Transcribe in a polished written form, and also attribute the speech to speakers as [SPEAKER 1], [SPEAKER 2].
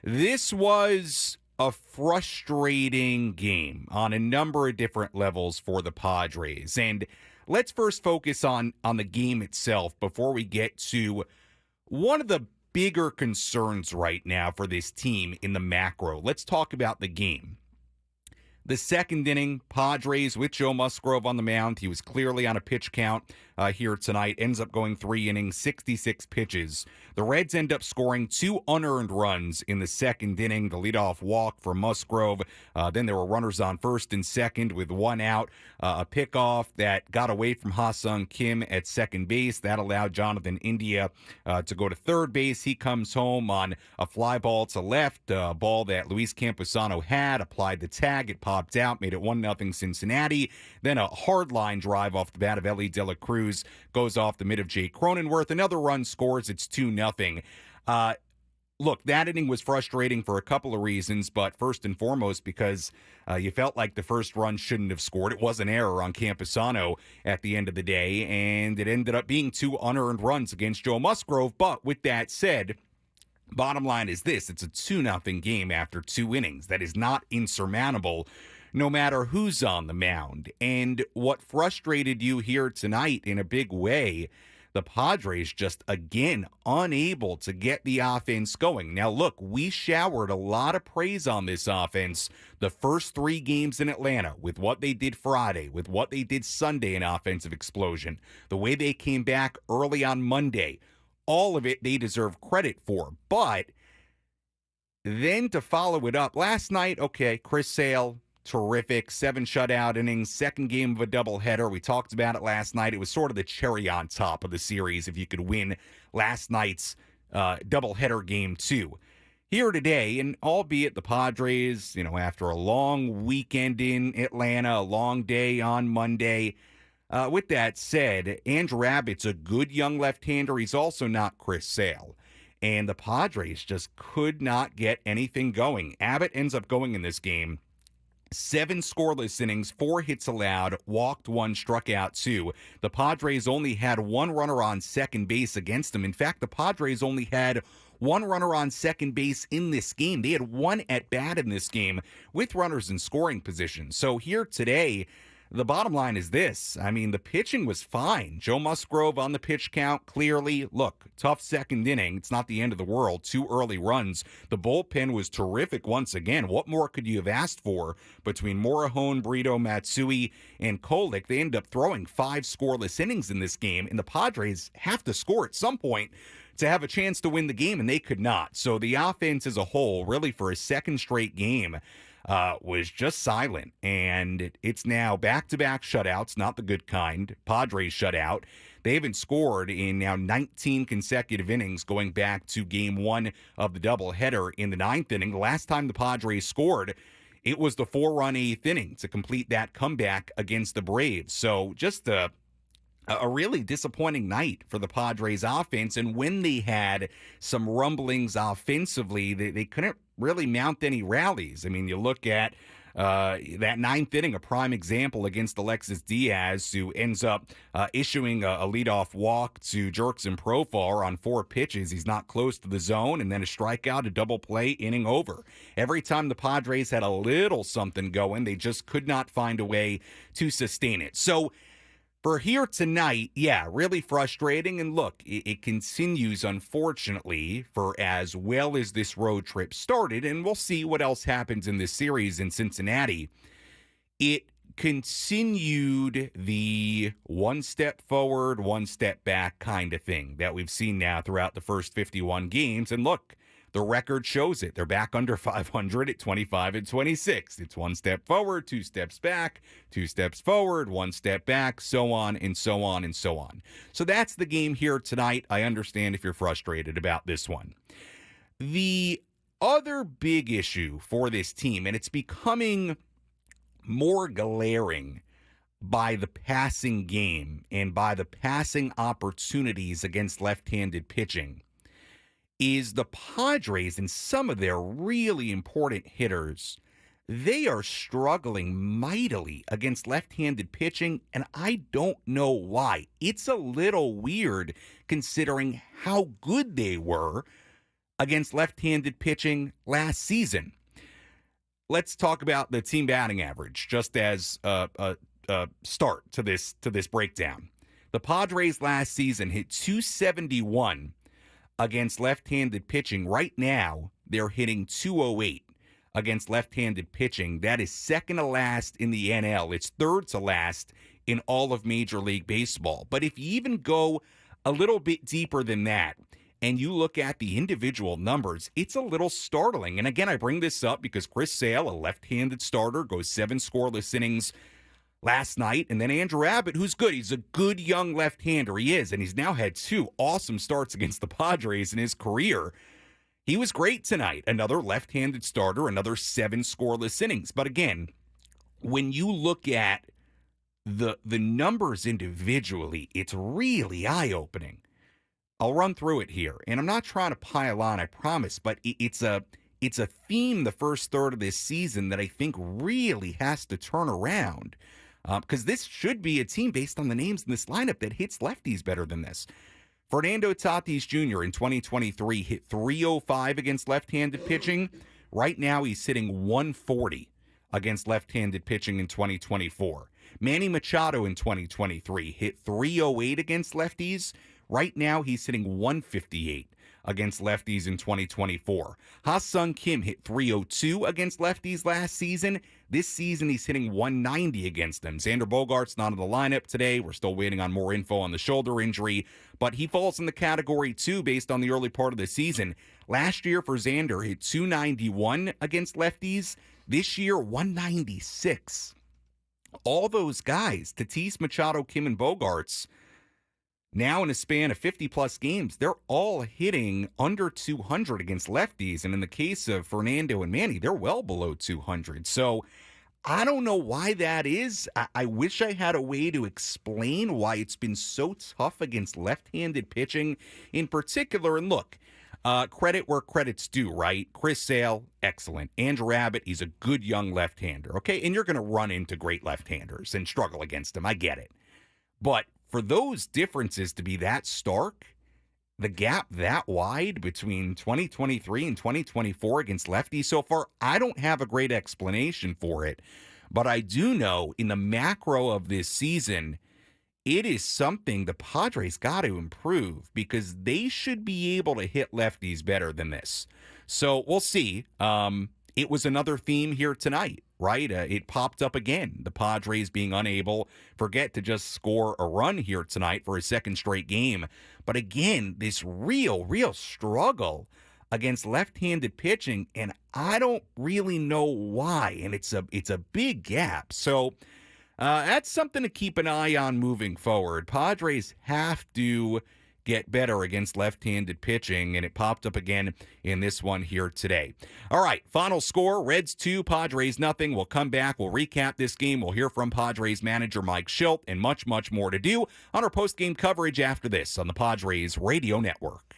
[SPEAKER 1] This was a frustrating game on a number of different levels for the Padres. And let's first focus on the game itself before we get to one of the bigger concerns right now for this team in the macro. Let's talk about the game. The second inning, Padres with Joe Musgrove on the mound. He was clearly on a pitch count here tonight. Ends up going 3 innings, 66 pitches. The Reds end up scoring 2 unearned runs in the second inning. The leadoff walk for Musgrove. Then there were runners on first and second with 1 out. A pickoff that got away from Ha-Sung Kim at second base. That allowed Jonathan India to go to third base. He comes home on a fly ball to left, a ball that Luis Camposano had, applied the tag. It popped out, made it 1-0 Cincinnati. Then a hard line drive off the bat of Ellie De La Cruz goes off the mid of Jay Cronenworth. Another run scores. It's 2-0. Look, that inning was frustrating for a couple of reasons, but first and foremost because you felt like the first run shouldn't have scored. It was an error on Camposano at the end of the day, and it ended up being 2 unearned runs against Joe Musgrove. But with that said, bottom line is this: it's a 2-0 game after 2 innings. That is not insurmountable, no matter who's on the mound. And what frustrated you here tonight in a big way, the Padres just, again, unable to get the offense going. Now, look, we showered a lot of praise on this offense the first 3 games in Atlanta with what they did Friday, with what they did Sunday in offensive explosion, the way they came back early on Monday. All of it they deserve credit for. But then to follow it up last night, okay, Chris Sale, terrific, 7 shutout innings, second game of a doubleheader. We talked about it last night. It was sort of the cherry on top of the series if you could win last night's doubleheader game too. Here today, and albeit the Padres, after a long weekend in Atlanta, a long day on Monday. With that said, Andrew Abbott's a good young left-hander. He's also not Chris Sale. And the Padres just could not get anything going. Abbott ends up going in this game 7 scoreless innings, 4 hits allowed, walked 1, struck out 2. The Padres only had 1 runner on second base against them. In fact, the Padres only had 1 runner on second base in this game. They had 1 at bat in this game with runners in scoring position. So here today, the bottom line is this. I mean, the pitching was fine. Joe Musgrove on the pitch count, clearly. Look, tough second inning. It's not the end of the world. 2 early runs. The bullpen was terrific once again. What more could you have asked for between Morahone, Brito, Matsui, and Kolek? They end up throwing 5 scoreless innings in this game, and the Padres have to score at some point to have a chance to win the game, and they could not. So the offense as a whole, really for a second straight game, was just silent, and it's now back-to-back shutouts, not the good kind. Padres shutout. They haven't scored in now 19 consecutive innings going back to game 1 of the doubleheader in the 9th inning. The last time the Padres scored, it was the 4-run 8th inning to complete that comeback against the Braves. So just a really disappointing night for the Padres offense, and when they had some rumblings offensively, they couldn't really mount any rallies. I mean, you look at that 9th inning, a prime example against Alexis Diaz, who ends up issuing a leadoff walk to Jurickson Profar on 4 pitches. He's not close to the zone, and then a strikeout, a double play, inning over. Every time the Padres had a little something going, they just could not find a way to sustain it. So for here tonight, yeah, really frustrating. And look, it continues, unfortunately, for as well as this road trip started, and we'll see what else happens in this series in Cincinnati. It continued the 1 step forward, 1 step back kind of thing that we've seen now throughout the first 51 games. And look, the record shows it. They're back under 500 at 25-26. It's 1 step forward, 2 steps back, 2 steps forward, 1 step back, so on and so on and so on. So that's the game here tonight. I understand if you're frustrated about this one. The other big issue for this team, and it's becoming more glaring by the passing game and by the passing opportunities against left-handed pitching, is the Padres and some of their really important hitters, they are struggling mightily against left-handed pitching, and I don't know why. It's a little weird considering how good they were against left-handed pitching last season. Let's talk about the team batting average just as a start to this breakdown. The Padres last season hit 271 against left-handed pitching. Right now, they're hitting 208 against left-handed pitching. That is second to last in the NL. It's third to last in all of Major League Baseball. But if you even go a little bit deeper than that, and you look at the individual numbers, it's a little startling. And again, I bring this up because Chris Sale, a left-handed starter, goes 7 scoreless innings last night. And then Andrew Abbott, who's good. He's a good young left-hander. He is. And he's now had 2 awesome starts against the Padres in his career. He was great tonight. Another left-handed starter, another 7 scoreless innings. But again, when you look at the numbers individually, it's really eye-opening. I'll run through it here, and I'm not trying to pile on, I promise, but it's a theme the first third of this season that I think really has to turn around, because this should be a team based on the names in this lineup that hits lefties better than this. Fernando Tatis Jr. in 2023 hit 305 against left-handed pitching. Right now, he's hitting 140 against left-handed pitching in 2024. Manny Machado in 2023 hit 308 against lefties. Right now, he's hitting 158 against lefties in 2024. Ha-Sung Kim hit 302 against lefties last season. This season, he's hitting 190 against them. Xander Bogaerts not in the lineup today. We're still waiting on more info on the shoulder injury, but he falls in the category 2 based on the early part of the season. Last year for Xander, hit 291 against lefties. This year, 196. All those guys, Tatis, Machado, Kim, and Bogaerts, now in a span of 50-plus games, they're all hitting under 200 against lefties. And in the case of Fernando and Manny, they're well below 200. So I don't know why that is. I wish I had a way to explain why it's been so tough against left-handed pitching in particular. And look, credit where credit's due, right? Chris Sale, excellent. Andrew Abbott, he's a good young left-hander, okay? And you're going to run into great left-handers and struggle against them. I get it. But for those differences to be that stark, the gap that wide between 2023 and 2024 against lefties so far, I don't have a great explanation for it. But I do know in the macro of this season, it is something the Padres got to improve because they should be able to hit lefties better than this. So we'll see. It was another theme here tonight, right? It popped up again. The Padres being unable, forget to just score a run here tonight for a second straight game. But again, this real struggle against left-handed pitching, and I don't really know why. And it's a big gap. So that's something to keep an eye on moving forward. Padres have to get better against left-handed pitching, and it popped up again in this one here today. All right, final score, Reds 2, Padres nothing. We'll come back, we'll recap this game, we'll hear from Padres manager Mike Shildt, and much more to do on our post-game coverage after this on the Padres Radio Network.